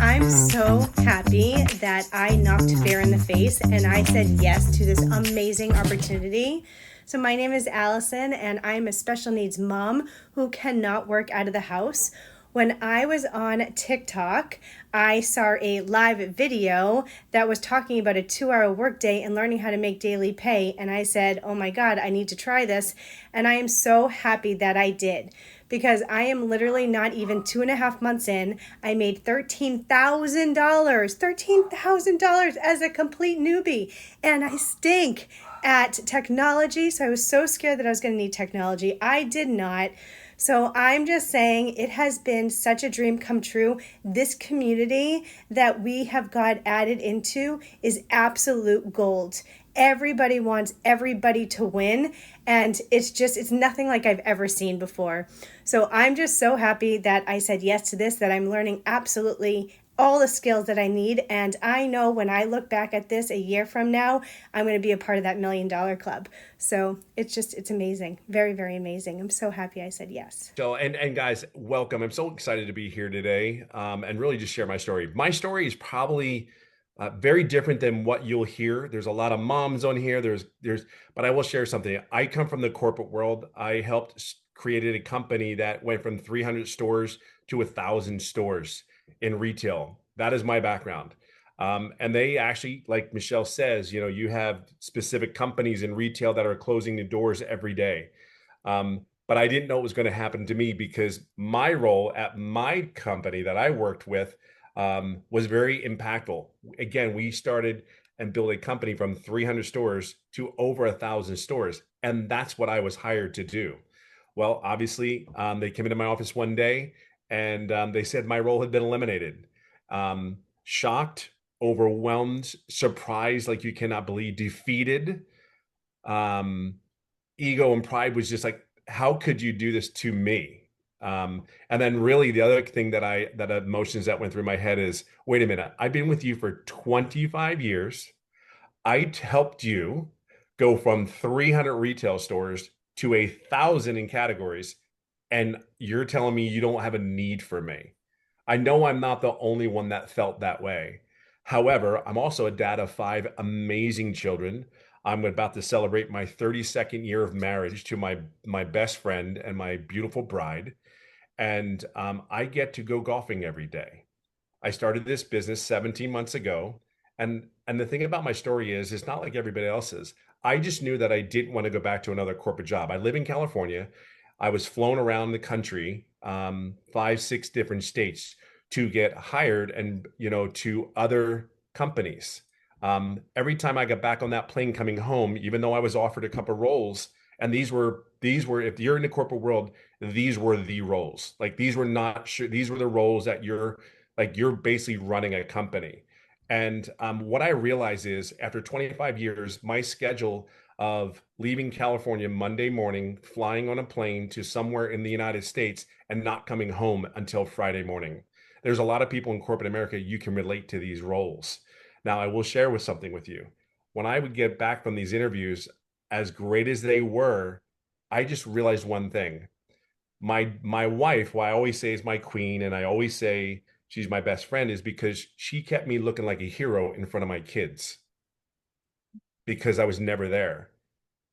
I'm so happy that I knocked fear in the face and I said yes to this amazing opportunity. So, my name is Allison, and I'm a special needs mom who cannot work out of the house. When I was on TikTok, I saw a live video that was talking about a 2 hour workday and learning how to make daily pay. And I said, oh my God, I need to try this. And I am so happy that I did because I am literally not even 2.5 months in. I made $13,000, $13,000 as a complete newbie. And I stink at technology. So I was so scared that I was going to need technology. I did not. So I'm just saying it has been such a dream come true. This community that we have got added into is absolute gold. Everybody wants everybody to win, and it's nothing like I've ever seen before. So I'm just so happy that I said yes to this, that I'm learning absolutely all the skills that I need. And I know when I look back at this a year from now, I'm going to be a part of that $1 million club. So it's amazing. Very, very amazing. I'm so happy I said yes. So, and guys, welcome. I'm so excited to be here today, and really just share my story. My story is probably very different than what you'll hear. There's a lot of moms on here. But I will share something. I come from the corporate world. I helped created a company that went from 300 stores to 1,000 stores in retail. That is my background. And they actually, like Michelle says, you have specific companies in retail that are closing the doors every day. But I didn't know it was going to happen to me because my role at my company that I worked with was very impactful. Again, we started and built a company from 300 stores to over 1,000 stores. And that's what I was hired to do. Well, obviously, they came into my office one day and they said my role had been eliminated. Shocked, overwhelmed, surprised, like you cannot believe, defeated. Um, Ego and pride was just like, how could you do this to me? And then really the other thing that emotions that went through my head is, wait a minute, I've been with you for 25 years. Helped you go from 300 retail stores to 1,000 in categories, and you're telling me you don't have a need for me. I know I'm not the only one that felt that way. However, I'm also a dad of five amazing children. I'm about to celebrate my 32nd year of marriage to my best friend and my beautiful bride, and I get to go golfing every day. I started this business 17 months ago, and the thing about my story is, it's not like everybody else's. I just knew that I didn't want to go back to another corporate job. I live in California. I was flown around the country, five, six different states to get hired and, to other companies. Every time I got back on that plane coming home, even though I was offered a couple roles, and these were, if you're in the corporate world, these were the roles. Like these were not sure, these were the roles that you're basically running a company. And what I realize is after 25 years, my schedule of leaving California Monday morning, flying on a plane to somewhere in the United States, and not coming home until Friday morning. There's a lot of people in corporate America, you can relate to these roles. Now, I will share with something with you. When I would get back from these interviews, as great as they were, I just realized one thing. My wife, who I always say is my queen, and I always say she's my best friend, is because she kept me looking like a hero in front of my kids because I was never there.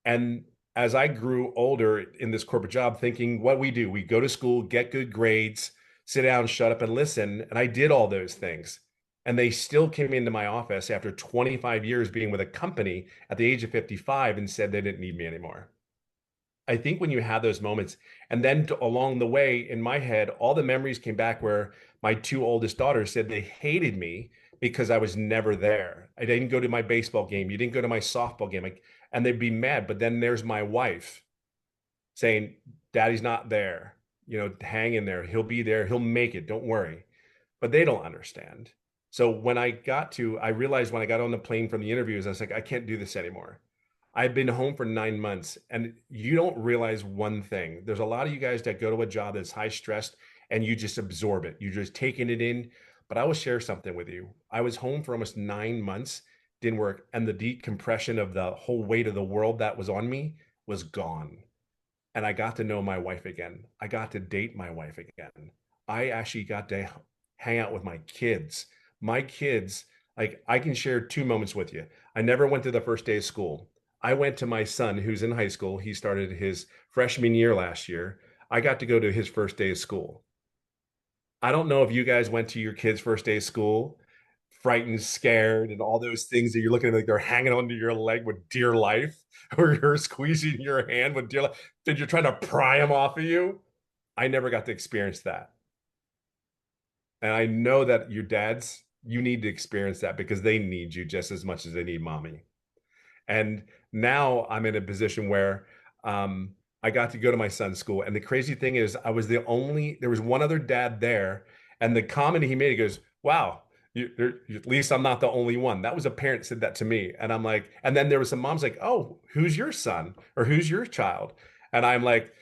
And as I grew older in this corporate job, thinking what we do, we go to school, get good grades, sit down, shut up, and listen. And I did all those things. And they still came into my office after 25 years being with a company at the age of 55 and said they didn't need me anymore. I think when you have those moments, and then along the way in my head, all the memories came back where my two oldest daughters said they hated me because I was never there. I didn't go to my baseball game. You didn't go to my softball game. Like, and they'd be mad. But then there's my wife saying, Daddy's not there. Hang in there. He'll be there. He'll make it. Don't worry. But they don't understand. So I realized when I got on the plane from the interviews, I was like, I can't do this anymore. I've been home for 9 months, and you don't realize one thing. There's a lot of you guys that go to a job that's high stressed and you just absorb it. You're just taking it in. But I will share something with you. I was home for almost 9 months, didn't work, and the decompression of the whole weight of the world that was on me was gone. And I got to know my wife again. I got to date my wife again. I actually got to hang out with my kids. My kids, like I can share two moments with you. I never went to the first day of school. I went to my son who's in high school. He started his freshman year last year. I got to go to his first day of school. I don't know if you guys went to your kids' first day of school, frightened, scared, and all those things that you're looking at like they're hanging onto your leg with dear life, or you're squeezing your hand with dear life, that you're trying to pry them off of you. I never got to experience that. And I know that your dads, you need to experience that because they need you just as much as they need mommy. And now I'm in a position where I got to go to my son's school. And the crazy thing is, there was one other dad there. And the comment he made, he goes, wow, at least I'm not the only one. That was a parent said that to me. And I'm like, and then there was some moms like, oh, who's your son or who's your child? And I'm like,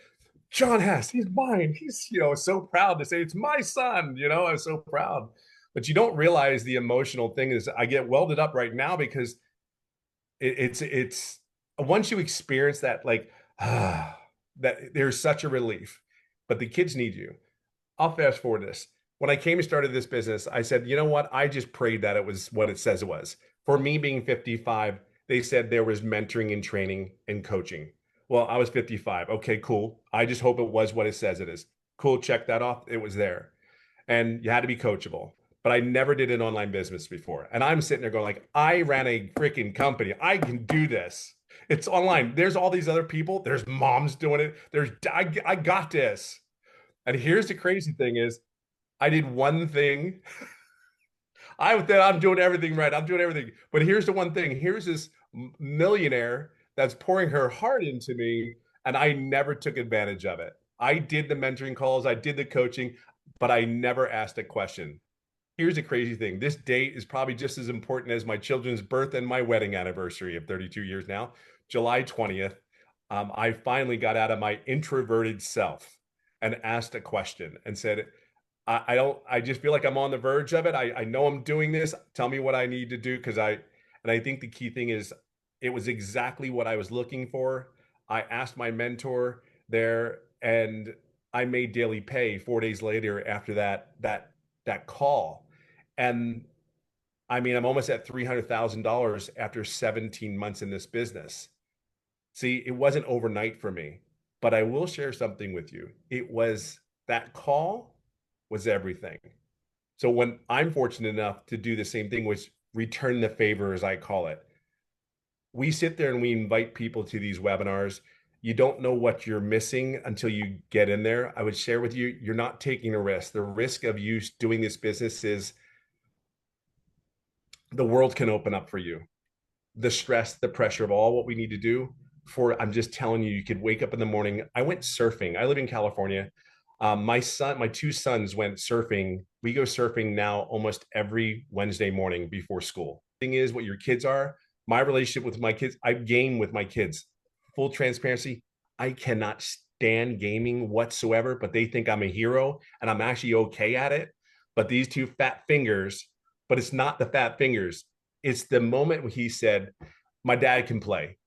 John Hess, he's mine. He's, so proud to say it's my son. I'm so proud. But you don't realize the emotional thing is I get welded up right now because it's once you experience that, like, that there's such a relief. But the kids need you. I'll fast forward this. When I came and started this business, I said, you know what? I just prayed that it was what it says it was. For me being 55, they said there was mentoring and training and coaching. Well, I was 55. Okay, cool. I just hope it was what it says it is. Cool, check that off. It was there. And you had to be coachable. But I never did an online business before. And I'm sitting there going like, I ran a freaking company. I can do this. It's online. There's all these other people. There's moms doing it. I got this. And here's the crazy thing is I did one thing. I'm doing everything right. I'm doing everything. But here's the one thing. Here's this millionaire that's pouring her heart into me, and I never took advantage of it. I did the mentoring calls, I did the coaching, but I never asked a question. Here's the crazy thing. This date is probably just as important as my children's birth and my wedding anniversary of 32 years now, July 20th. I finally got out of my introverted self and asked a question and said, I just feel like I'm on the verge of it. I know I'm doing this. Tell me what I need to do. And I think the key thing is it was exactly what I was looking for. I asked my mentor there and I made daily pay 4 days later after that call. And I mean, I'm almost at $300,000 after 17 months in this business. See, it wasn't overnight for me, but I will share something with you. It was that call was everything. So when I'm fortunate enough to do the same thing, which return the favor, as I call it, we sit there and we invite people to these webinars. You don't know what you're missing until you get in there. I would share with you, you're not taking a risk. The risk of you doing this business is the world can open up for you. The stress, the pressure of all what we need to do I'm just telling you, you could wake up in the morning. I went surfing. I live in California. My two sons went surfing. We go surfing now almost every Wednesday morning before school. Thing is, what your kids are, my relationship with my kids, I game with my kids. Full transparency, I cannot stand gaming whatsoever, but they think I'm a hero and I'm actually okay at it. But these two fat fingers, but it's not the fat fingers. It's the moment when he said, my dad can play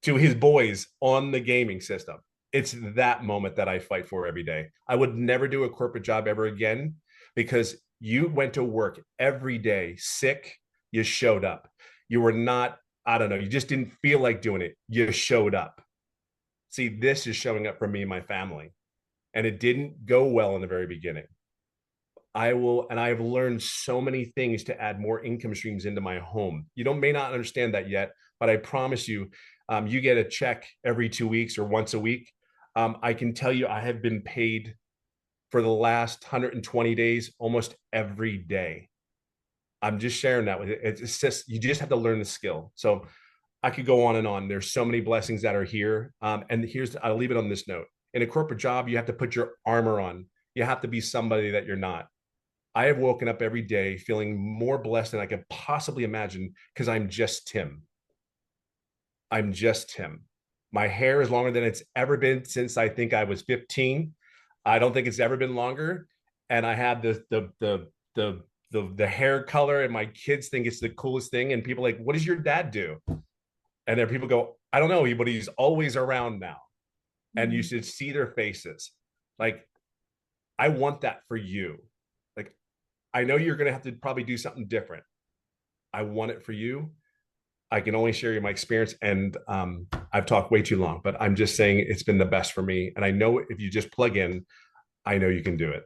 to his boys on the gaming system. It's that moment that I fight for every day. I would never do a corporate job ever again because you went to work every day sick, you showed up. You were not, I don't know, you just didn't feel like doing it. You showed up. See, this is showing up for me and my family. And it didn't go well in the very beginning. And I have learned so many things to add more income streams into my home. You may not understand that yet, but I promise you, you get a check every 2 weeks or once a week. I can tell you, I have been paid for the last 120 days almost every day. I'm just sharing that with you. It's just, you just have to learn the skill. So I could go on and on. There's so many blessings that are here. And I'll leave it on this note. In a corporate job, you have to put your armor on. You have to be somebody that you're not. I have woken up every day feeling more blessed than I could possibly imagine because I'm just Tim. I'm just Tim. My hair is longer than it's ever been since I think I was 15. I don't think it's ever been longer. And I have the hair color, and my kids think it's the coolest thing. And people are like, what does your dad do? And then people go, I don't know, but he's always around now. And you should see their faces. Like, I want that for you. Like, I know you're going to have to probably do something different. I want it for you. I can only share you my experience, and I've talked way too long, but I'm just saying it's been the best for me. And I know if you just plug in, I know you can do it.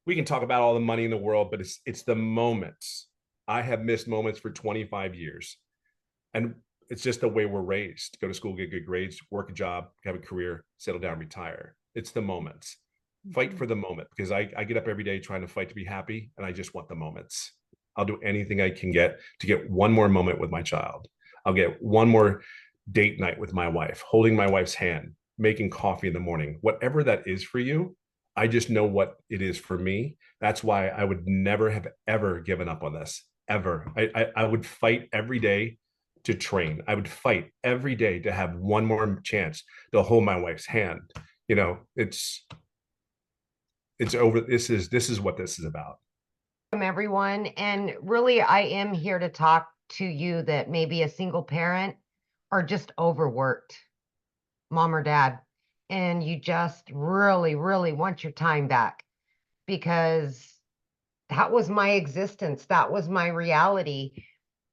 We can talk about all the money in the world, but it's the moments. I have missed moments for 25 years, and it's just the way we're raised. Go to school, get good grades, work a job, have a career, settle down, retire. It's the moments. Fight for the moment, because I get up every day trying to fight to be happy, and I just want the moments. I'll do anything I can get to get one more moment with my child. I'll get one more date night with my wife, holding my wife's hand, making coffee in the morning, whatever that is for you. I just know what it is for me. That's why I would never have ever given up on this, ever. I would fight every day to train. I would fight every day to have one more chance to hold my wife's hand. You know, it's over. This is what this is about. Everyone, and really I am here to talk to you that may be a single parent or just overworked, mom or dad, and you just really, really want your time back, because that was my existence. That was my reality.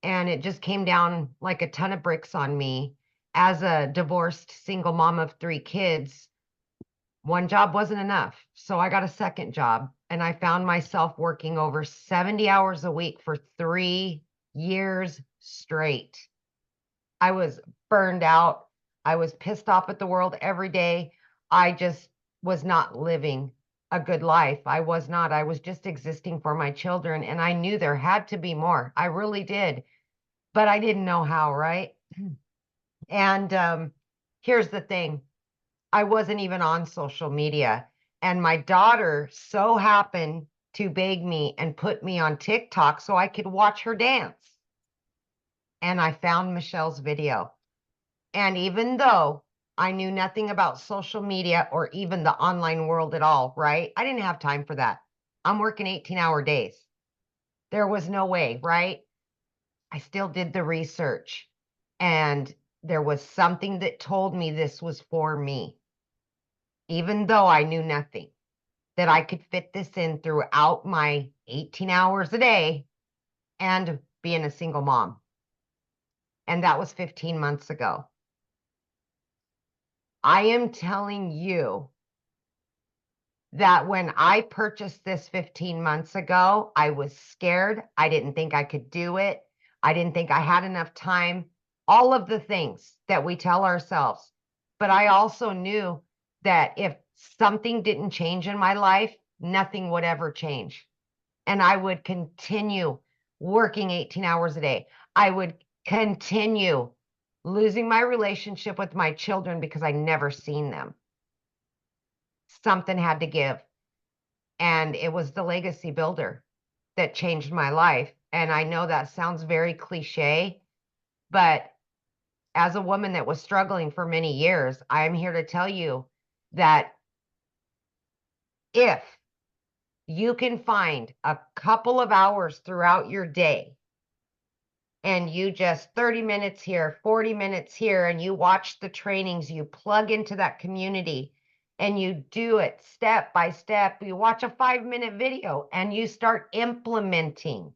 And it just came down like a ton of bricks on me as a divorced single mom of 3 kids. One job wasn't enough. So I got a second job, and I found myself working over 70 hours a week for 3 years straight. I was burned out. I was pissed off at the world every day. I just was not living a good life. I was not. I was just existing for my children, and I knew there had to be more. I really did, but I didn't know how, right? And here's the thing. I wasn't even on social media. And my daughter so happened to beg me and put me on TikTok so I could watch her dance. And I found Michelle's video. And even though I knew nothing about social media or even the online world at all, right? I didn't have time for that. I'm working 18-hour days. There was no way, right? I still did the research. And there was something that told me this was for me, even though I knew nothing, that I could fit this in throughout my 18 hours a day and being a single mom. And that was 15 months ago. I am telling you that when I purchased this 15 months ago, I was scared. I didn't think I could do it. I didn't think I had enough time. All of the things that we tell ourselves. But I also knew that if something didn't change in my life, nothing would ever change. And I would continue working 18 hours a day. I would continue losing my relationship with my children because I never seen them. Something had to give. And it was the legacy builder that changed my life. And I know that sounds very cliche, but as a woman that was struggling for many years, I'm here to tell you that if you can find a couple of hours throughout your day and you just 30 minutes here, 40 minutes here, and you watch the trainings, you plug into that community and you do it step by step, you watch a 5-minute video and you start implementing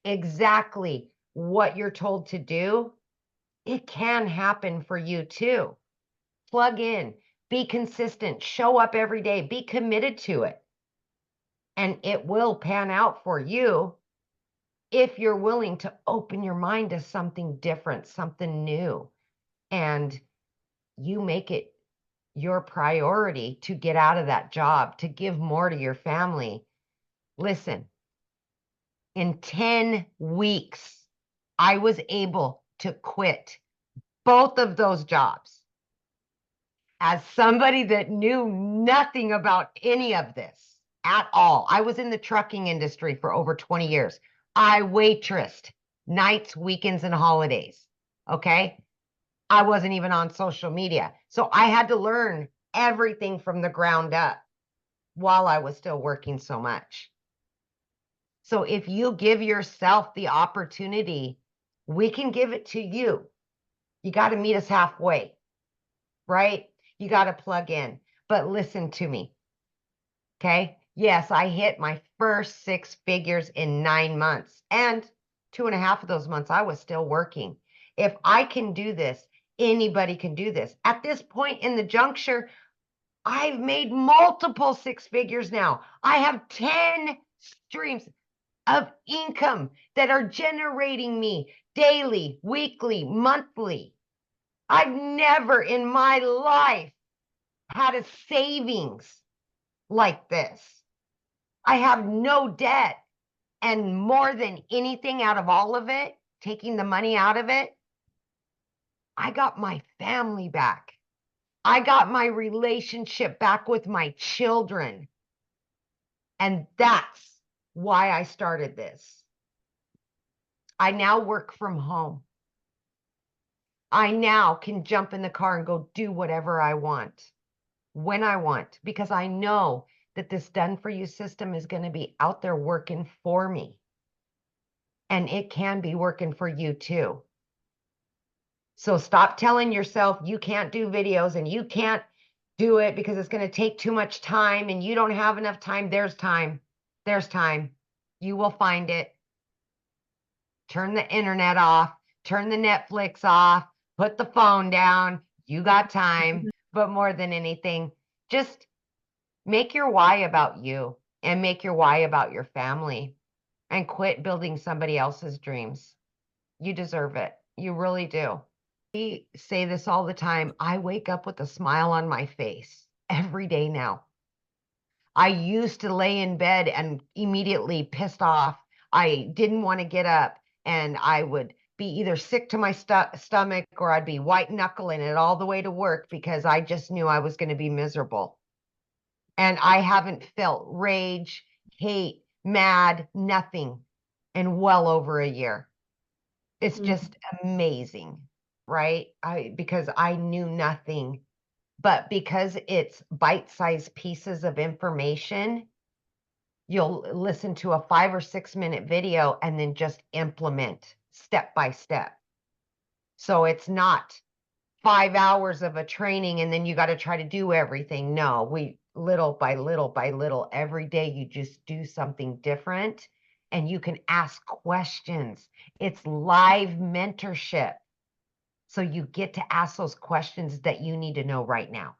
exactly what you're told to do, it can happen for you too. Plug in, be consistent, show up every day, be committed to it. And it will pan out for you if you're willing to open your mind to something different, something new, and you make it your priority to get out of that job, to give more to your family. Listen, in 10 weeks, I was able to quit both of those jobs. As somebody that knew nothing about any of this at all, I was in the trucking industry for over 20 years. I waitressed nights, weekends, and holidays. Okay. I wasn't even on social media. So I had to learn everything from the ground up while I was still working so much. So if you give yourself the opportunity, we can give it to you. You got to meet us halfway, right? You got to plug in. But listen to me, okay? Yes, I hit my first 6 figures in 9 months. And 2.5 of those months, I was still working. If I can do this, anybody can do this. At this point in the juncture, I've made multiple 6 figures now. I have 10 streams of income that are generating me daily, weekly, monthly. I've never in my life had a savings like this. I have no debt. And more than anything out of all of it, taking the money out of it, I got my family back. I got my relationship back with my children. And that's why I started this. I now work from home. I now can jump in the car and go do whatever I want, when I want, because I know that this done for you system is going to be out there working for me. And it can be working for you too. So stop telling yourself you can't do videos and you can't do it because it's going to take too much time and you don't have enough time. There's time. There's time. You will find it. Turn the internet off. Turn the Netflix off. Put the phone down. You got time. But more than anything, just make your why about you and make your why about your family and quit building somebody else's dreams. You deserve it. You really do. We say this all the time. I wake up with a smile on my face every day now. I used to lay in bed and immediately pissed off. I didn't want to get up and I would be either sick to my stomach or I'd be white knuckling it all the way to work because I just knew I was going to be miserable. And I haven't felt rage, hate, mad, nothing in well over a year. It's just amazing, right? Because I knew nothing, but because it's bite-sized pieces of information, you'll listen to a 5 or 6 minute video and then just implement step by step. So it's not 5 hours of a training and then you got to try to do everything. No, we little by little by little, every day you just do something different and you can ask questions. It's live mentorship. So you get to ask those questions that you need to know right now.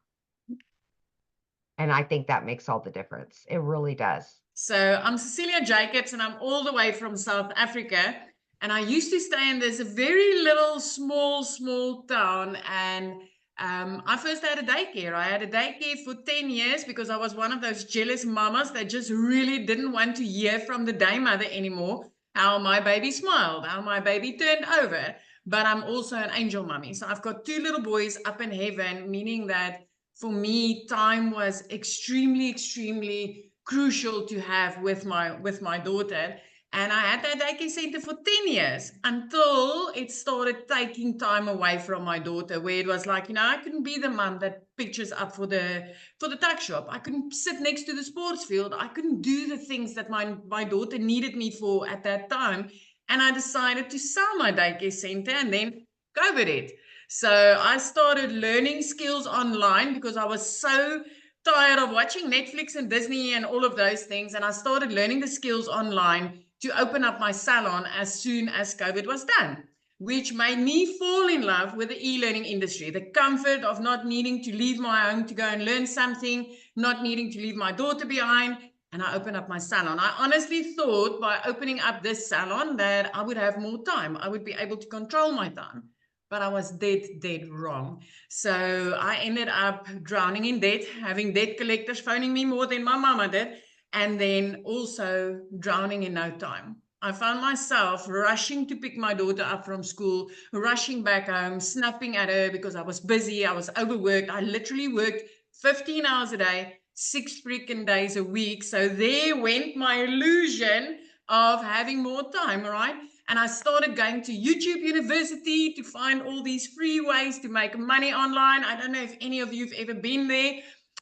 And I think that makes all the difference. It really does. So I'm Cecilia Jacobs and I'm all the way from South Africa. And I used to stay in this very little, small town. And I first had a daycare. I had a daycare for 10 years because I was one of those jealous mamas that just really didn't want to hear from the day mother anymore how my baby smiled, how my baby turned over. But I'm also an angel mommy. So I've got 2 little boys up in heaven, meaning that for me, time was extremely crucial to have with my daughter. And I had that daycare center for 10 years until it started taking time away from my daughter, where it was like, I couldn't be the mom that pictures up for the tuck shop. I couldn't sit next to the sports field. I couldn't do the things that my daughter needed me for at that time. And I decided to sell my daycare center and then COVID hit. So I started learning skills online because I was so tired of watching Netflix and Disney and all of those things. And I started learning the skills online to open up my salon as soon as COVID was done, which made me fall in love with the e-learning industry, the comfort of not needing to leave my home to go and learn something, not needing to leave my daughter behind. And I opened up my salon. I honestly thought by opening up this salon that I would have more time. I would be able to control my time. But I was dead wrong. So I ended up drowning in debt, having debt collectors phoning me more than my mama did, and then also drowning in no time. I found myself rushing to pick my daughter up from school, rushing back home, snapping at her because I was busy, I was overworked. I literally worked 15 hours a day, 6 freaking days a week. So there went my illusion of having more time, right? And I started going to YouTube University to find all these free ways to make money online. I don't know if any of you have ever been there.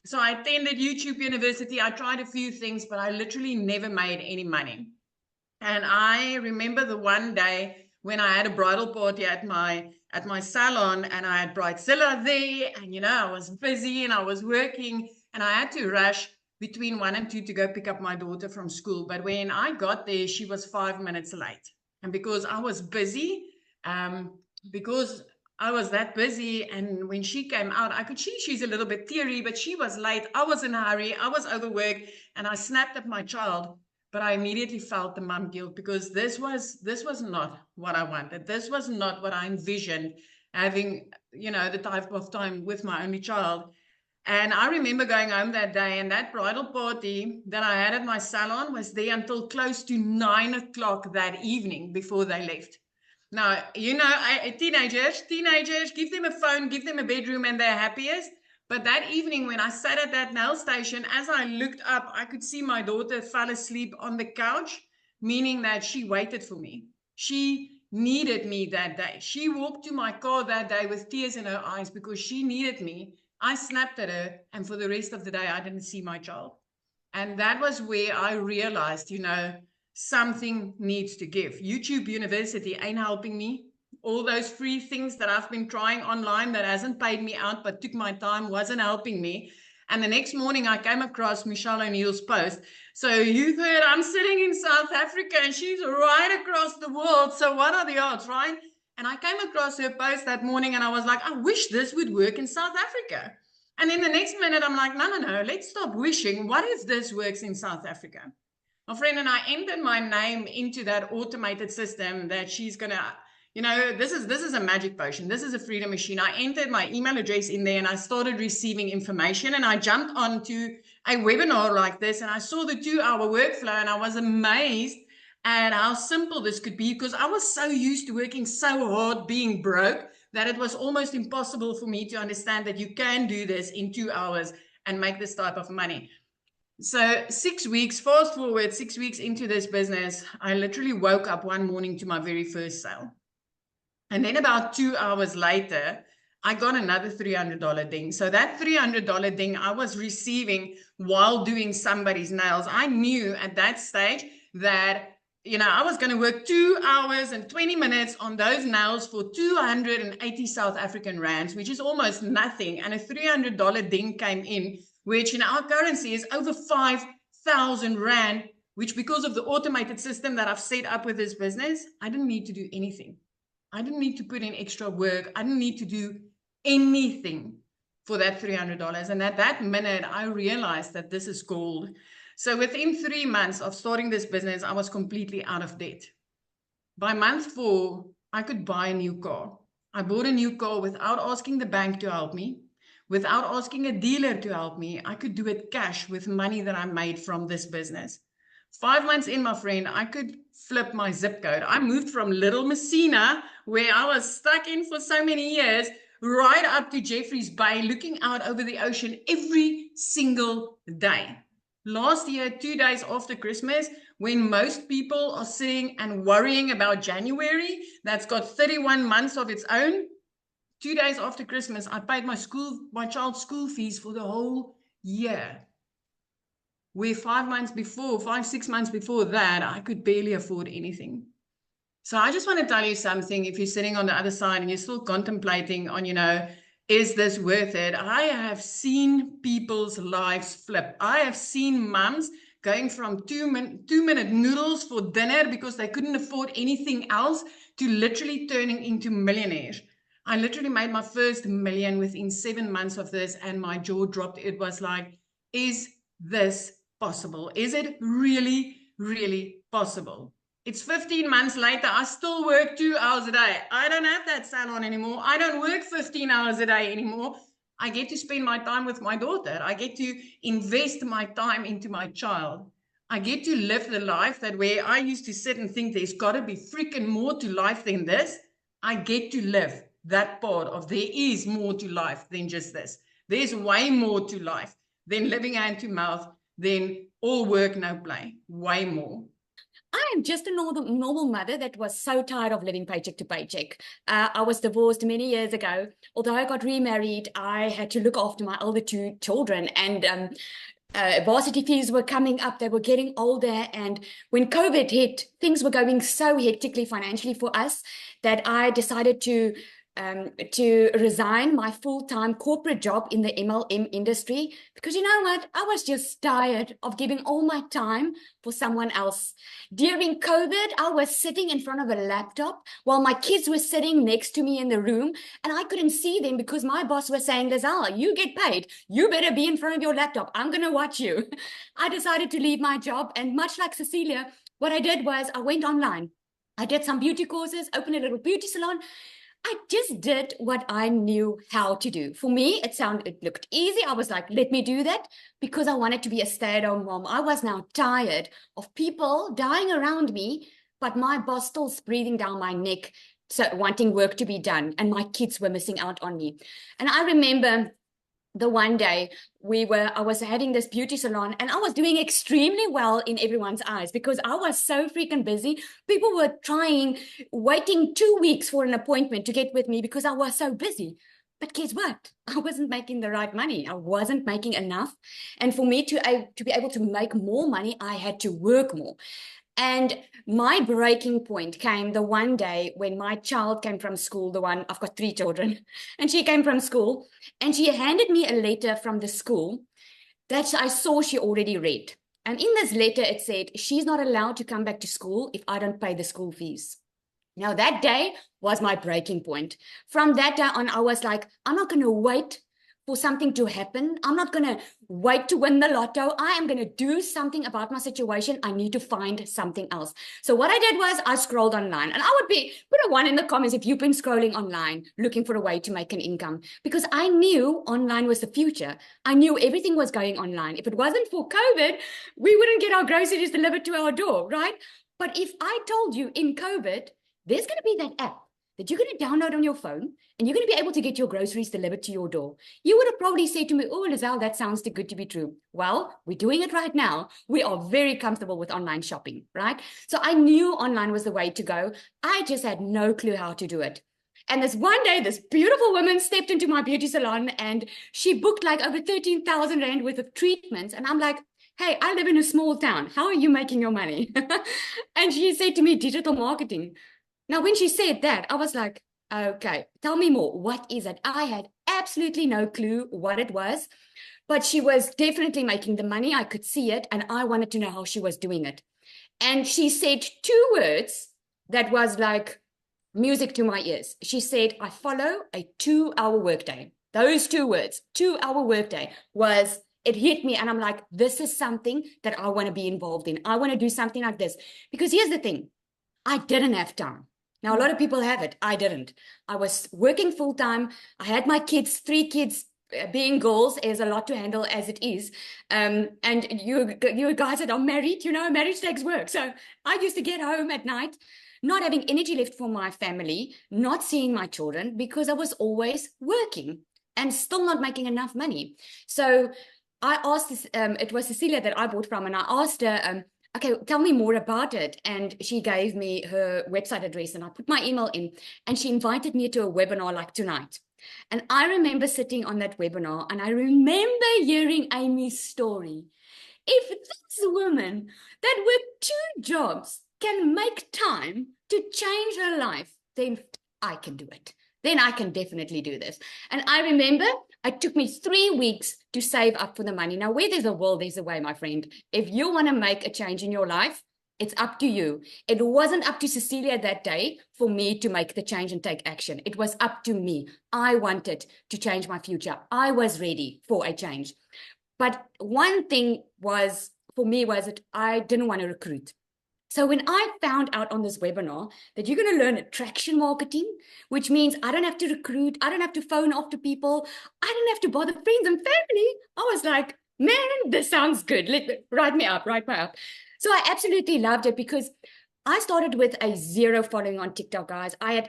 So I attended YouTube University. I tried a few things, but I literally never made any money. And I remember the one day when I had a bridal party at my salon and I had Bridezilla there and I was busy and I was working and I had to rush between 1 and 2 to go pick up my daughter from school. But when I got there, she was 5 minutes late. And because I was busy, because I was that busy, and when she came out, I could see she's a little bit teary, but she was late. I was in a hurry. I was overworked, and I snapped at my child. But I immediately felt the mum guilt, because this was not what I wanted. This was not what I envisioned, having, the type of time with my only child. And I remember going home that day, and that bridal party that I had at my salon was there until close to 9 o'clock that evening before they left. Now, teenagers, give them a phone, give them a bedroom, and they're happiest. But that evening, when I sat at that nail station, as I looked up, I could see my daughter fell asleep on the couch, meaning that she waited for me. She needed me that day. She walked to my car that day with tears in her eyes because she needed me. I snapped at her, and for the rest of the day, I didn't see my child. And that was where I realized, something needs to give. YouTube University ain't helping me. All those free things that I've been trying online that hasn't paid me out but took my time wasn't helping me. And the next morning I came across Michelle O'Neill's post. So you heard I'm sitting in South Africa and she's right across the world. So what are the odds, right? And I came across her post that morning and I was like, I wish this would work in South Africa. And in the next minute, I'm like, no, let's stop wishing. What if this works in South Africa? My friend and I entered my name into that automated system that she's going to, this is a magic potion. This is a freedom machine. I entered my email address in there and I started receiving information, and I jumped onto a webinar like this and I saw the 2-hour workflow, and I was amazed at how simple this could be, because I was so used to working so hard being broke that it was almost impossible for me to understand that you can do this in 2 hours and make this type of money. So 6 weeks, fast forward 6 weeks into this business, I literally woke up one morning to my very first sale. And then about 2 hours later, I got another $300 ding. So that $300 ding I was receiving while doing somebody's nails. I knew at that stage that I was going to work 2 hours and 20 minutes on those nails for 280 South African rands, which is almost nothing. And a $300 ding came in, which in our currency is over 5,000 rand, which, because of the automated system that I've set up with this business, I didn't need to do anything. I didn't need to put in extra work. I didn't need to do anything for that $300. And at that minute, I realized that this is gold. So within 3 months of starting this business, I was completely out of debt. By month 4, I could buy a new car. I bought a new car without asking the bank to help me, without asking a dealer to help me. I could do it cash with money that I made from this business. 5 months in, my friend, I could flip my zip code. I moved from Little Messina, where I was stuck in for so many years, right up to Jeffreys Bay, looking out over the ocean every single day. Last year, 2 days after Christmas, when most people are sitting and worrying about January, that's got 31 months of its own, 2 days after Christmas, I paid my child's school fees for the whole year. Where 6 months before that, I could barely afford anything. So I just want to tell you something. If you're sitting on the other side and you're still contemplating on, is this worth it? I have seen people's lives flip. I have seen mums going from 2-minute noodles for dinner because they couldn't afford anything else to literally turning into millionaires. I literally made my first million within 7 months of this, and my jaw dropped. It was like, is this possible? Is it really, really possible? It's 15 months later. I still work 2 hours a day. I don't have that salon anymore. I don't work 15 hours a day anymore. I get to spend my time with my daughter. I get to invest my time into my child. I get to live the life that where I used to sit and think there's got to be freaking more to life than this. I get to live that part of there is more to life than just this. There's way more to life than living hand to mouth, than all work, no play. Way more. I am just a normal mother that was so tired of living paycheck to paycheck. I was divorced many years ago. Although I got remarried, I had to look after my older 2 children, and varsity fees were coming up. They were getting older. And when COVID hit, things were going so hectically financially for us that I decided to to resign my full-time corporate job in the MLM industry, because you know what? I was just tired of giving all my time for someone else. During COVID, I was sitting in front of a laptop while my kids were sitting next to me in the room, and I couldn't see them because my boss was saying, Lizelle, you get paid. You better be in front of your laptop. I'm going to watch you. I decided to leave my job, and much like Cecilia, what I did was I went online. I did some beauty courses, opened a little beauty salon. I just did what I knew how to do. For me, it looked easy. I was like, let me do that because I wanted to be a stay-at-home mom. I was now tired of people dying around me, but my boss still breathing down my neck, so wanting work to be done, and my kids were missing out on me. And I remember the one day I was having this beauty salon, and I was doing extremely well in everyone's eyes because I was so freaking busy. People were waiting 2 weeks for an appointment to get with me because I was so busy. But guess what? I wasn't making the right money. I wasn't making enough. And for me to be able to make more money, I had to work more. And my breaking point came the one day when my child came from school, I've got 3 children, and she came from school and she handed me a letter from the school that I saw she already read. And in this letter, it said, she's not allowed to come back to school if I don't pay the school fees. Now, that day was my breaking point. From that day on, I was like, I'm not going to wait for something to happen. I'm not going to wait to win the lotto. I am going to do something about my situation. I need to find something else. So what I did was I scrolled online, and I would put a 1 in the comments if you've been scrolling online looking for a way to make an income, because I knew online was the future. I knew everything was going online. If it wasn't for COVID, we wouldn't get our groceries delivered to our door, right? But if I told you in COVID, there's going to be that app that you're going to download on your phone, and you're going to be able to get your groceries delivered to your door, you would have probably said to me, oh, Lizelle, that sounds too good to be true. Well, we're doing it right now. We are very comfortable with online shopping, right? So I knew online was the way to go. I just had no clue how to do it. And this one day, this beautiful woman stepped into my beauty salon, and she booked like over 13,000 Rand worth of treatments. And I'm like, hey, I live in a small town. How are you making your money? And she said to me, digital marketing. Now, when she said that, I was like, okay, tell me more. What is it? I had absolutely no clue what it was, but she was definitely making the money. I could see it, and I wanted to know how she was doing it. And she said 2 words that was like music to my ears. She said, I follow a 2-hour workday. Those 2 words, 2-hour workday, it hit me. And I'm like, this is something that I want to be involved in. I want to do something like this. Because here's the thing, I didn't have time. Now, a lot of people have it. I didn't. I was working full time. I had my kids, 3 kids. Being girls is a lot to handle as it is. And you guys that are married, marriage takes work. So I used to get home at night, not having energy left for my family, not seeing my children because I was always working and still not making enough money. So I asked this, it was Cecilia that I bought from, and I asked her, okay, tell me more about it. And she gave me her website address, and I put my email in, and she invited me to a webinar like tonight. And I remember sitting on that webinar, and I remember hearing Amy's story. If this woman that worked 2 jobs can make time to change her life, then I can do it. Then I can definitely do this. And I remember it took me 3 weeks to save up for the money. Now, where there's a will, there's a way, my friend. If you want to make a change in your life, it's up to you. It wasn't up to Cecilia that day for me to make the change and take action. It was up to me. I wanted to change my future. I was ready for a change. But one thing was, for me, was that I didn't want to recruit. So when I found out on this webinar that you're going to learn attraction marketing, which means I don't have to recruit, I don't have to phone after people, I don't have to bother friends and family, I was like, man, this sounds good. Write me up. So I absolutely loved it because I started with a 0 following on TikTok, guys. I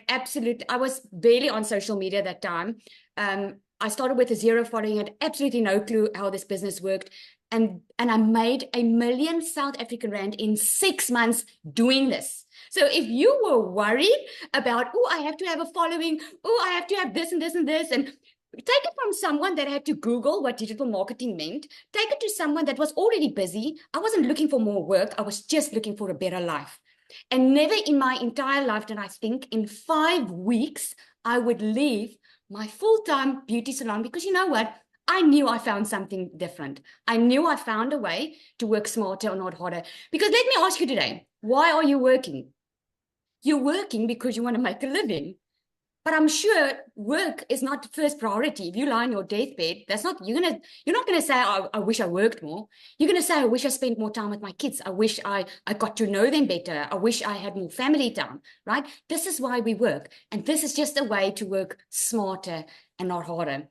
was barely on social media that time. I started with a 0 following, had absolutely no clue how this business worked. And I made 1 million South African Rand in 6 months doing this. So if you were worried about, oh, I have to have a following, oh, I have to have this and this and this, and take it from someone that had to Google what digital marketing meant, take it to someone that was already busy. I wasn't looking for more work. I was just looking for a better life. And never in my entire life did I think in 5 weeks, I would leave my full-time beauty salon because you know what? I knew I found something different. I knew I found a way to work smarter or not harder. Because let me ask you today, why are you working? You're working because you want to make a living. But I'm sure work is not the first priority. If you lie on your deathbed, you're not gonna say, I wish I worked more. You're gonna say, I wish I spent more time with my kids. I wish I got to know them better. I wish I had more family time, right? This is why we work. And this is just a way to work smarter and not harder.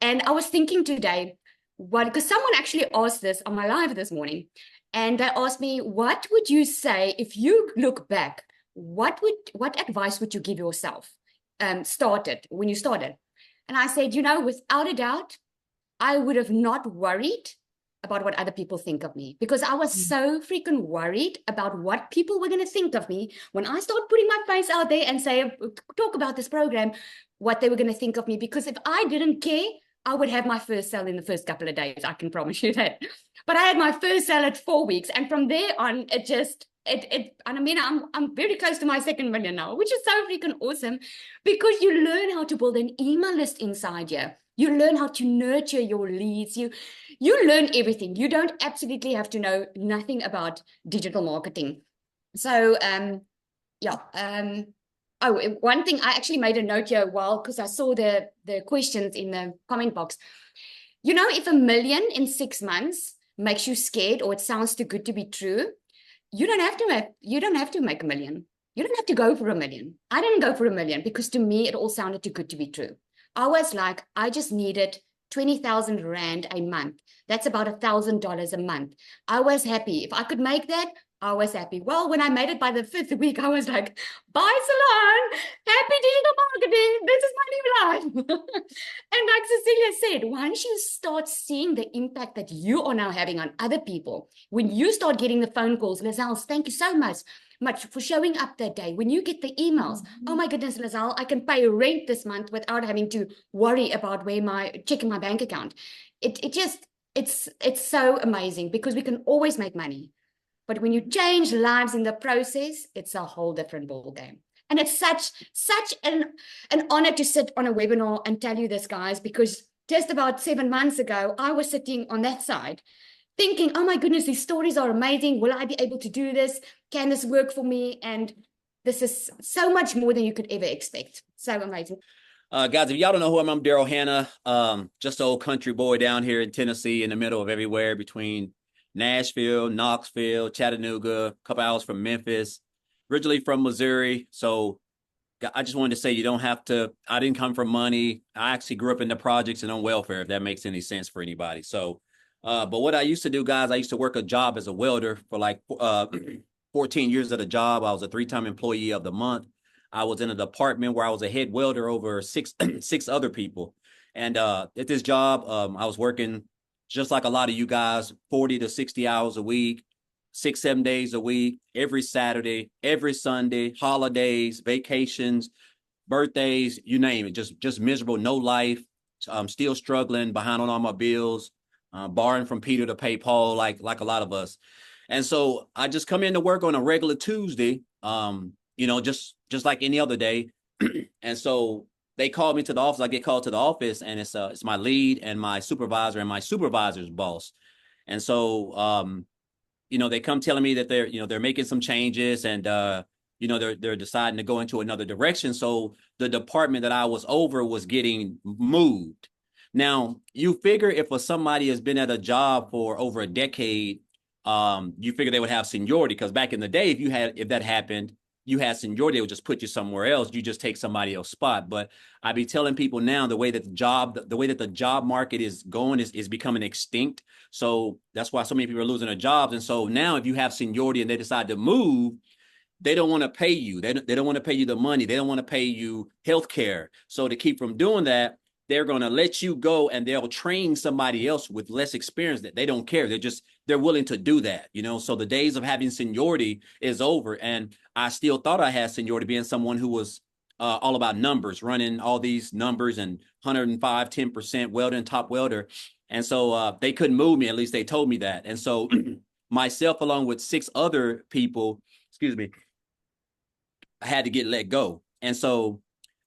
And I was thinking today, because someone actually asked this on my live this morning, and they asked me, what would you say if you look back? What advice would you give yourself? When you started. And I said, without a doubt, I would have not worried about what other people think of me because I was so freaking worried about what people were going to think of me when I started putting my face out there and talk about this program, what they were going to think of me. Because if I didn't care, I would have my first sale in the first couple of days. I can promise you that. But I had my first sale at 4 weeks. And from there on, I'm very close to my 2nd million now, which is so freaking awesome because you learn how to build an email list inside you. You learn how to nurture your leads. You learn everything. You don't absolutely have to know nothing about digital marketing. So, one thing, I actually made a note here because I saw the questions in the comment box. If 1 million in 6 months makes you scared or it sounds too good to be true, you don't have to make 1 million. You don't have to go for 1 million. I didn't go for 1 million because to me, it all sounded too good to be true. I was like, I just needed 20,000 Rand a month. That's about $1,000 a month. I was happy. If I could make that, I was happy. Well, when I made it by the 5th week, I was like, bye salon, happy digital marketing. This is my new life. And like Cecilia said, once you start seeing the impact that you are now having on other people, when you start getting the phone calls, Lizelle, thank you so much for showing up that day. When you get the emails, oh my goodness, Lizelle, I can pay rent this month without having to worry about checking my bank account. It's so amazing because we can always make money. But when you change lives in the process, it's a whole different ball game. And it's such an honor to sit on a webinar and tell you this, guys, because just about 7 months ago, I was sitting on that side thinking, oh my goodness, these stories are amazing. Will I be able to do this? Can this work for me? And this is so much more than you could ever expect. So amazing. Guys, if y'all don't know who I'm Daryl Hannah, just an old country boy down here in Tennessee in the middle of everywhere between Nashville, Knoxville, Chattanooga, a couple hours from Memphis, originally from Missouri. So I just wanted to say I didn't come from money. I actually grew up in the projects and on welfare, if that makes any sense for anybody. So, but what I used to do, guys, I used to work a job as a welder for like 14 years at a job. I was a 3-time employee of the month. I was in a department where I was a head welder over six other people. And at this job, I was working just like a lot of you guys, 40 to 60 hours a week, 6-7 days a week, every Saturday, every Sunday, holidays, vacations, birthdays, you name it, just miserable, no life. I'm still struggling, behind on all my bills, borrowing from Peter to pay Paul, like a lot of us. And so I just come into work on a regular Tuesday, just like any other day. And so they called me to the office. I get called to the office, and it's my lead and my supervisor and my supervisor's boss. And so, they come telling me that they're making some changes and, they're deciding to go into another direction. So the department that I was over was getting moved. Now, you figure if somebody has been at a job for over a decade, you figure they would have seniority, because back in the day, if that happened, you had seniority, they would just put you somewhere else. You just take somebody else's spot. But I be telling people now, the way that the job market is going is becoming extinct. So that's why so many people are losing their jobs. And so now if you have seniority and they decide to move, they don't want to pay you. They don't want to pay you the money. They don't want to pay you health care. So to keep from doing that, they're going to let you go and they'll train somebody else with less experience. That they don't care. They're willing to do that, So the days of having seniority is over. And I still thought I had seniority, being someone who was all about numbers, running all these numbers and 105, 10% welding, top welder. And so they couldn't move me. At least they told me that. And so myself, along with 6 other people, I had to get let go. And so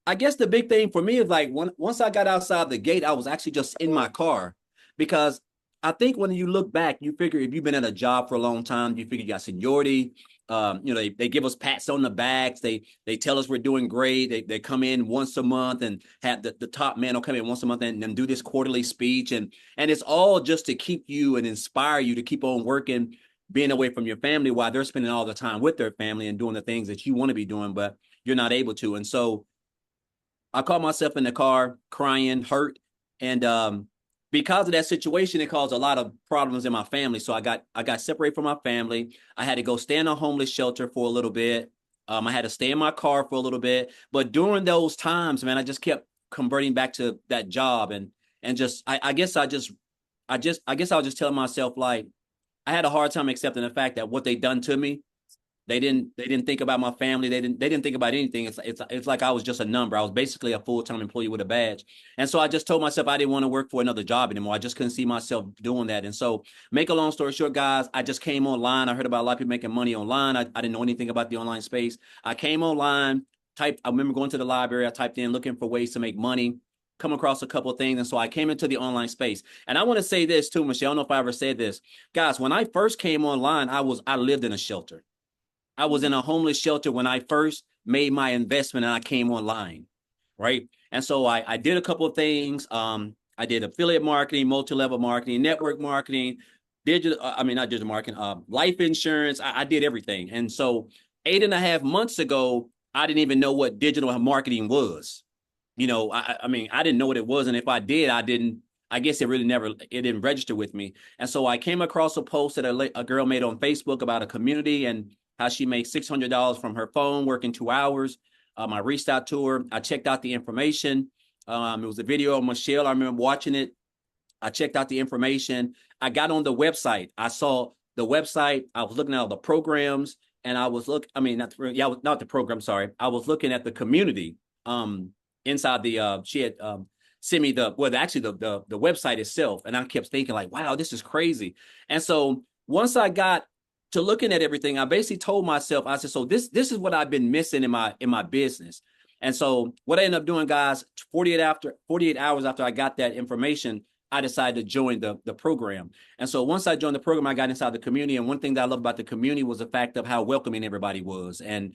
I guess the big thing for me is like once I got outside the gate, I was actually just in my car because I think when you look back, you figure if you've been at a job for a long time, you figure you got seniority. They give us pats on the backs. They tell us we're doing great. They come in once a month and have the top man will come in once a month and do this quarterly speech. And it's all just to keep you and inspire you to keep on working, being away from your family while they're spending all the time with their family and doing the things that you want to be doing, but you're not able to. And so I caught myself in the car crying, hurt, and because of that situation, it caused a lot of problems in my family. So I got separated from my family. I had to go stay in a homeless shelter for a little bit. I had to stay in my car for a little bit. But during those times, man, I just kept converting back to that job and just I guess I was just telling myself like I had a hard time accepting the fact that what they done to me, they didn't think about my family. They didn't think about anything. It's like I was just a number. I was basically a full-time employee with a badge. And so I just told myself I didn't want to work for another job anymore. I just couldn't see myself doing that. And so make a long story short, guys, I just came online. I heard about a lot of people making money online. I didn't know anything about the online space. I came online, I remember going to the library. I typed in looking for ways to make money, come across a couple of things. And so I came into the online space. And I want to say this too, Michelle. I don't know if I ever said this. Guys, when I first came online, I lived in a shelter. I was in a homeless shelter when I first made my investment and I came online, right? And so I did a couple of things. I did affiliate marketing, multi-level marketing, network marketing, not digital marketing, life insurance. I did everything. And so 8.5 months ago, I didn't even know what digital marketing was. I didn't know what it was. And if I did, I guess it didn't register with me. And so I came across a post that a girl made on Facebook about a community and how she made $600 from her phone working 2 hours. I reached out to her. I checked out the information. It was a video of Michelle. I remember watching it. I checked out the information. I got on the website. I saw the website. I was looking at all the programs and I was not the program. Sorry. I was looking at the community inside she had sent me the website itself. And I kept thinking like, wow, this is crazy. And so once I got to looking at everything, I basically told myself, I said, so this is what I've been missing in my business. And so what I ended up doing, guys, 48 hours after I got that information, I decided to join the program. And so once I joined the program, I got inside the community. And one thing that I love about the community was the fact of how welcoming everybody was, and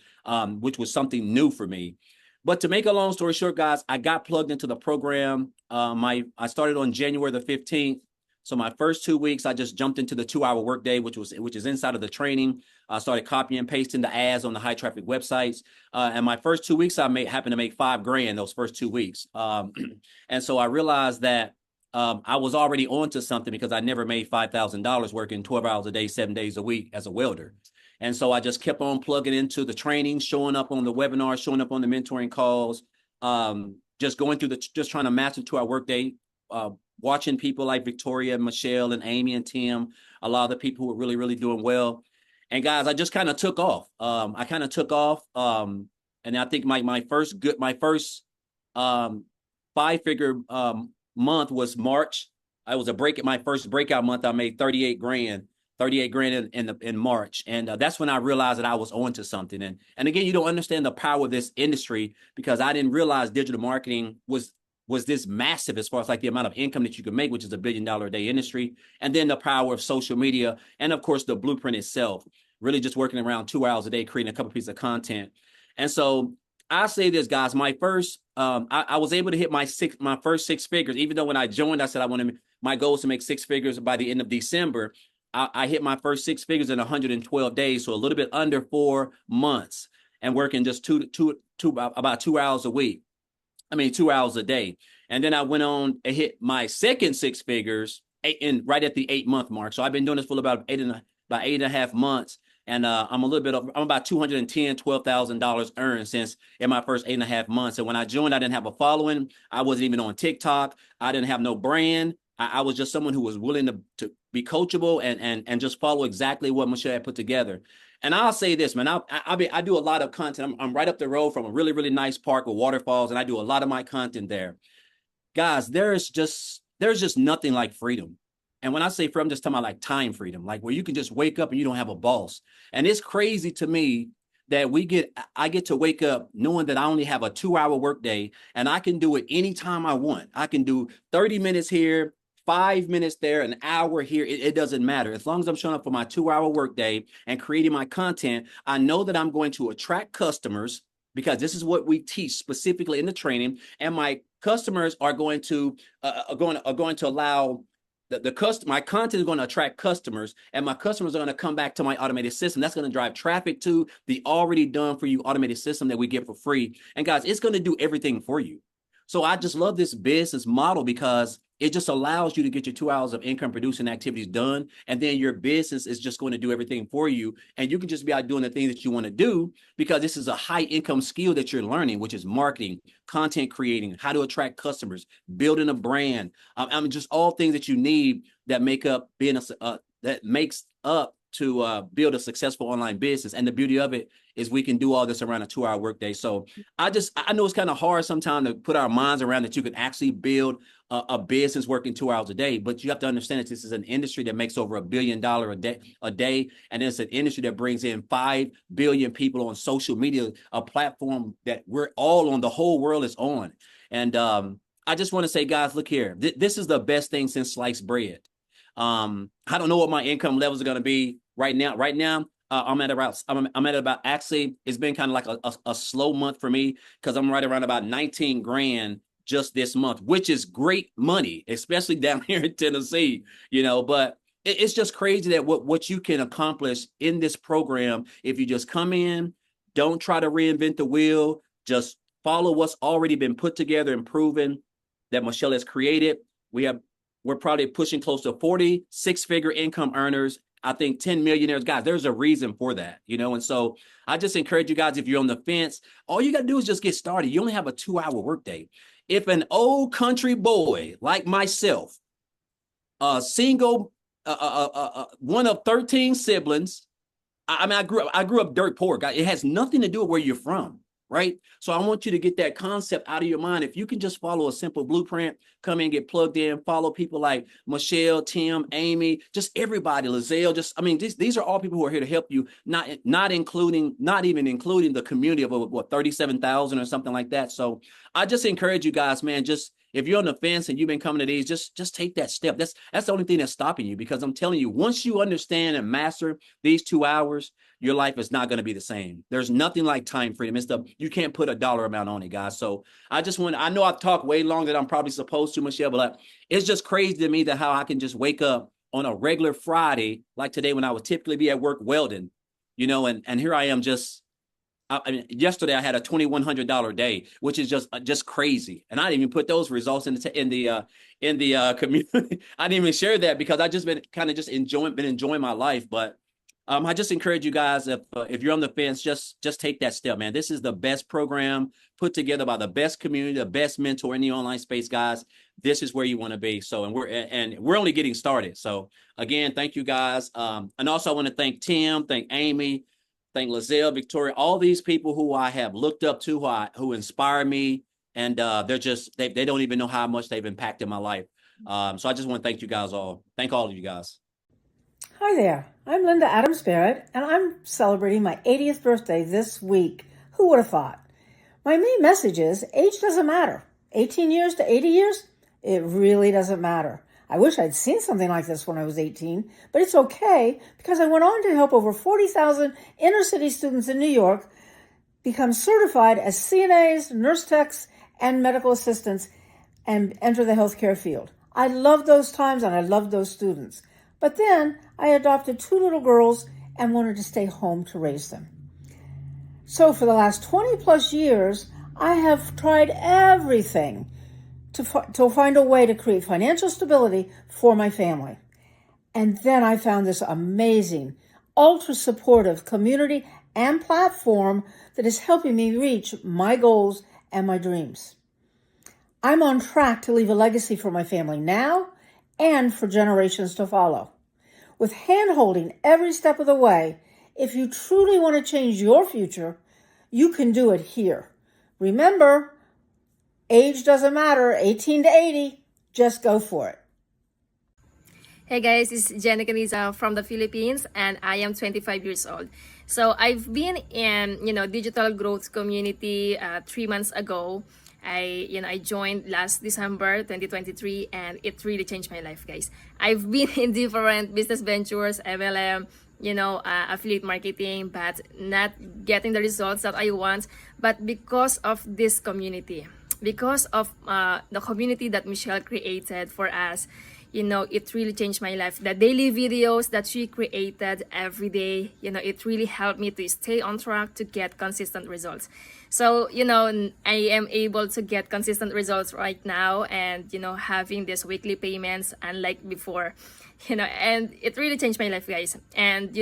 which was something new for me. But to make a long story short, guys, I got plugged into the program. I started on January the 15th. So my first 2 weeks, I just jumped into the 2-hour workday, which is inside of the training. I started copying and pasting the ads on the high traffic websites. And my first 2 weeks, happened to make $5,000 those first 2 weeks. And so I realized that I was already onto something because I never made $5,000 working 12 hours a day, 7 days a week as a welder. And so I just kept on plugging into the training, showing up on the webinars, showing up on the mentoring calls, just going through just trying to master 2-hour workday, watching people like Victoria, Michelle, and Amy and Tim, a lot of the people who were really, really doing well. And guys, I just kind of took off. And I think my first 5-figure month was March. I was my first breakout month. I made $38,000 in March. And that's when I realized that I was onto something. And again, you don't understand the power of this industry because I didn't realize digital marketing was this massive as far as like the amount of income that you can make, which is $1 billion a day industry. And then the power of social media. And of course, the blueprint itself, really just working around 2 hours a day, creating a couple pieces of content. And so I say this, guys, my first, I was able to hit my first 6 figures, even though when I joined, I said, my goal is to make 6 figures by the end of December. I hit my first 6 figures in 112 days. So a little bit under 4 months and working just about 2 hours a week. 2 hours a day. And then I went on and hit my second 6 figures right at the 8-month mark. So I've been doing this for about 8.5 months. And I'm about $12,000 earned since in my first 8.5 months. And when I joined, I didn't have a following. I wasn't even on TikTok. I didn't have no brand. I was just someone who was willing to be coachable and just follow exactly what Michelle had put together. And I'll say this, man, I do a lot of content. I'm right up the road from a really, really nice park with waterfalls, and I do a lot of my content there. Guys, there's just nothing like freedom. And when I say freedom, I'm just talking about like time freedom, like where you can just wake up and you don't have a boss. And it's crazy to me that I get to wake up knowing that I only have a 2-hour workday and I can do it anytime I want. I can do 30 minutes here, 5 minutes there, an hour here. It doesn't matter. As long as I'm showing up for my 2-hour workday and creating my content, I know that I'm going to attract customers, because this is what we teach specifically in the training. And my customers are going to allow my content is going to attract customers, and my customers are going to come back to my automated system. That's going to drive traffic to the already done for you automated system that we get for free. And guys, it's going to do everything for you. So I just love this business model because it just allows you to get your 2 hours of income producing activities done. And then your business is just going to do everything for you. And you can just be out doing the things that you want to do, because this is a high income skill that you're learning, which is marketing, content creating, how to attract customers, building a brand. I mean, just all things that you need that make up that makes up to build a successful online business. And the beauty of it is we can do all this around a 2-hour workday. So I know it's kind of hard sometimes to put our minds around that you can actually build a business working 2 hours a day, but you have to understand that this is an industry that makes over $1 billion a day. And it's an industry that brings in 5 billion people on social media, a platform that we're all on, the whole world is on. And I just want to say, guys, look here, this is the best thing since sliced bread. I don't know what my income levels are going to be right now. I'm at about, actually, it's been kind of like a slow month for me, because I'm right around about 19 grand just this month, which is great money, especially down here in Tennessee, but it's just crazy that what you can accomplish in this program if you just come in, don't try to reinvent the wheel, just follow what's already been put together and proven that Michelle has created. We're probably pushing close to 40 6-figure income earners. I think 10 millionaires. Guys, there's a reason for that, and so I just encourage you guys, if you're on the fence, all you got to do is just get started. You only have a 2-hour workday. If an old country boy like myself, a single, one of 13 siblings, I grew up dirt poor. It has nothing to do with where you're from, right? So I want you to get that concept out of your mind. If you can just follow a simple blueprint, come in, get plugged in, follow people like Michelle, Tim, Amy, just everybody, Lizelle, these are all people who are here to help you, not even including the community of 37,000 or something like that. So I just encourage you guys, man, just if you're on the fence and you've been coming to these, just take that step. That's the only thing that's stopping you, because I'm telling you, once you understand and master these 2 hours, your life is not going to be the same. There's nothing like time freedom. You can't put a dollar amount on it, guys. So I know I've talked way longer than I'm probably supposed to, Michelle, but it's just crazy to me that how I can just wake up on a regular Friday, like today, when I would typically be at work welding, and here I am yesterday I had a $2,100 day, which is just crazy. And I didn't even put those results in the community. I didn't even share that because I just been enjoying my life. But I just encourage you guys, if you're on the fence, just take that step, man. This is the best program put together by the best community, the best mentor in the online space, guys. This is where you want to be. So, and we're only getting started. So again, thank you guys. And also I want to thank Tim, thank Amy, thank Lizelle, Victoria, all these people who I have looked up to, who inspire me. And they don't even know how much they've impacted my life. So I just want to thank you guys all. Thank all of you guys. Hi there, I'm Linda Adams Barrett, and I'm celebrating my 80th birthday this week. Who would have thought? My main message is age doesn't matter. 18 years to 80 years, it really doesn't matter. I wish I'd seen something like this when I was 18, but it's okay because I went on to help over 40,000 inner city students in New York become certified as CNAs, nurse techs, and medical assistants and enter the healthcare field. I loved those times and I loved those students. But then I adopted 2 little girls and wanted to stay home to raise them. So for the last 20 plus years, I have tried everything to find a way to create financial stability for my family. And then I found this amazing, ultra supportive community and platform that is helping me reach my goals and my dreams. I'm on track to leave a legacy for my family now and for generations to follow. With hand-holding every step of the way, if you truly want to change your future, you can do it here. Remember, age doesn't matter, 18 to 80, just go for it. Hey guys, this is Jenica Niza from the Philippines, and I am 25 years old. So I've been in, digital growth community 3 months ago. I joined last December 2023, and it really changed my life, guys. I've been in different business ventures, MLM, affiliate marketing, but not getting the results that I want. But because of this community, because of the community that Michelle created for us, it really changed my life. The daily videos that she created every day, it really helped me to stay on track to get consistent results. So, I am able to get consistent results right now, and, having these weekly payments unlike before, and it really changed my life, guys. And,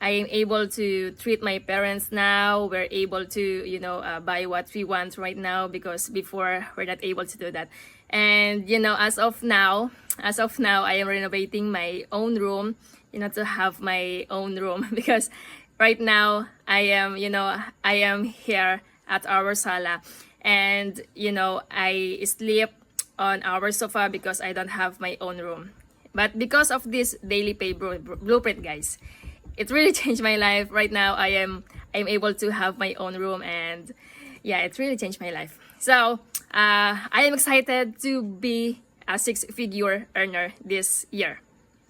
I am able to treat my parents now. We're able to, buy what we want right now, because before we're not able to do that. And, as of now, I am renovating my own room, to have my own room because right now I am here at our sala, and, I sleep on our sofa because I don't have my own room. But because of this daily pay blueprint, guys, it really changed my life. Right now I'm able to have my own room, and yeah, it really changed my life. So I am excited to be a 6-figure earner this year.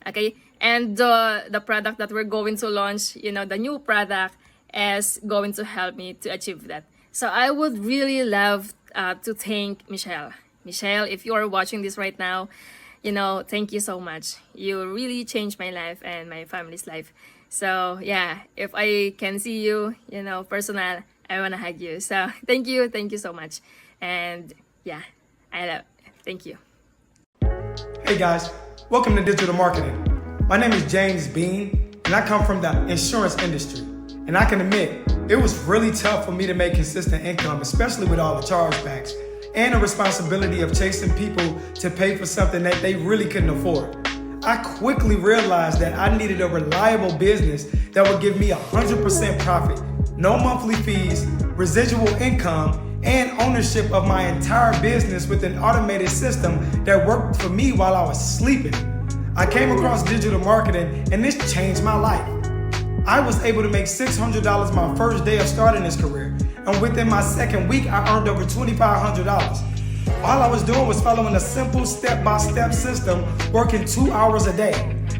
Okay, and the product that we're going to launch, the new product, is going to help me to achieve that. So I would really love to thank Michelle. Michelle, if you are watching this right now, thank you so much. You really changed my life and my family's life. So yeah, if I can see you, personal, I want to hug you. So thank you so much. And yeah, thank you. Hey guys, welcome to Digital Marketing. My name is James Bean, and I come from the insurance industry. And I can admit, it was really tough for me to make consistent income, especially with all the chargebacks and the responsibility of chasing people to pay for something that they really couldn't afford. I quickly realized that I needed a reliable business that would give me 100% profit, no monthly fees, residual income, and ownership of my entire business with an automated system that worked for me while I was sleeping. I came across digital marketing, and this changed my life. I was able to make $600 my first day of starting this career, and within my second week, I earned over $2,500. All I was doing was following a simple step-by-step system, working 2 hours a day.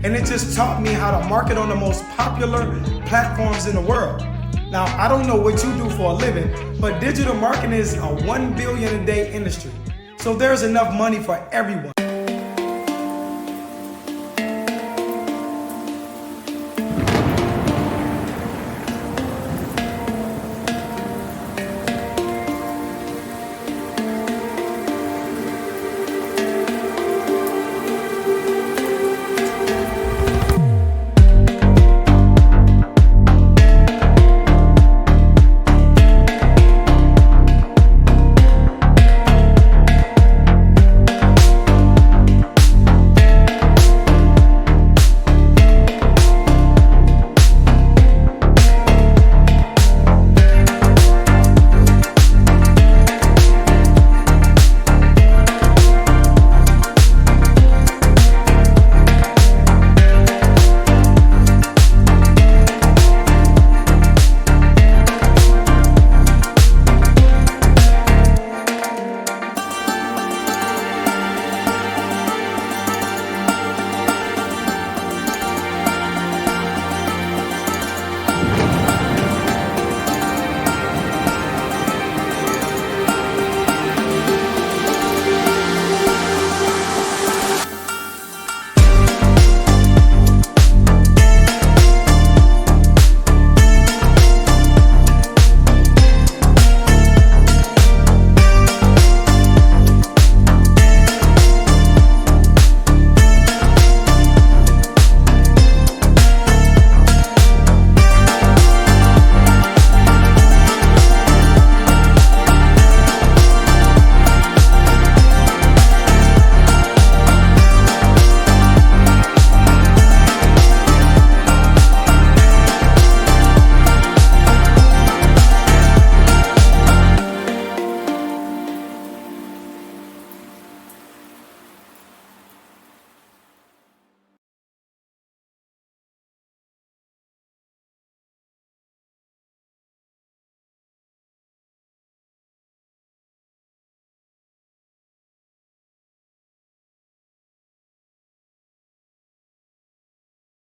And it just taught me how to market on the most popular platforms in the world. Now, I don't know what you do for a living, but digital marketing is a $1 billion a day industry. So there's enough money for everyone.